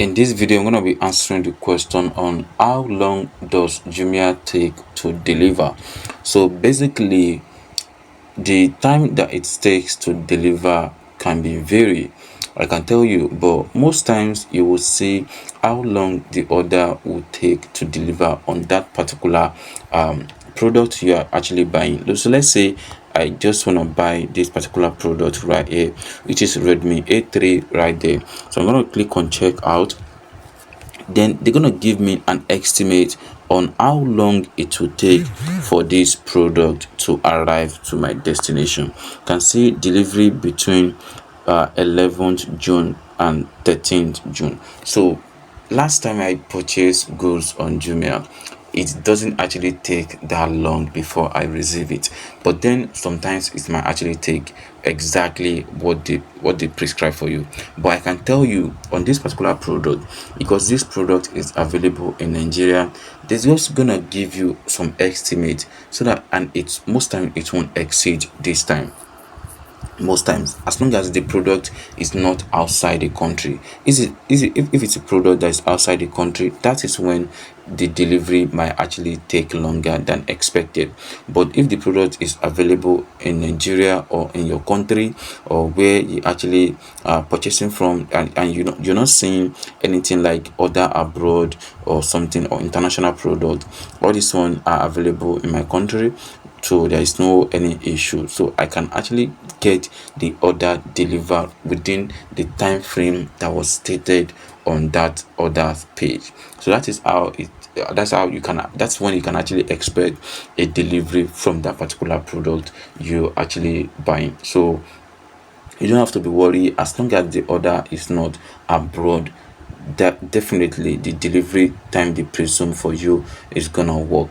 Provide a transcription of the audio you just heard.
In this video, I'm going to be answering the question on how long does Jumia take to deliver. So basically, the time that it takes to deliver can be vary. I can tell you, but most times you will see how long the order will take to deliver on that particular product you are actually buying. So let's say I just want to buy this particular product right here, which is Redmi A3 right there. So I'm going to click on checkout. Then they're gonna give me an estimate on how long it will take for this product to arrive to my destination. You can see delivery between 11th June and 13th June. So last time I purchased goods on Jumia, it doesn't actually take that long before I receive it, but then sometimes it might actually take exactly what they prescribe for you. But I can tell you on this particular product, because this product is available in Nigeria, they're just gonna give you some estimate so that, and it's most time it won't exceed this time. Most times, as long as the product is not outside the country. If it's a product that is outside the country, that is when the delivery might actually take longer than expected. But if the product is available in Nigeria or in your country, or where you actually are purchasing from, and you're not seeing anything like order abroad or something, or international product, all these ones are available in my country, so there is no any issue. So I can actually get the order delivered within the time frame that was stated on that order page. So that is how it that's how you can that's when you can actually expect a delivery from that particular product you actually buying. So you don't have to be worried, as long as the order is not abroad, that definitely the delivery time they presume for you is gonna work.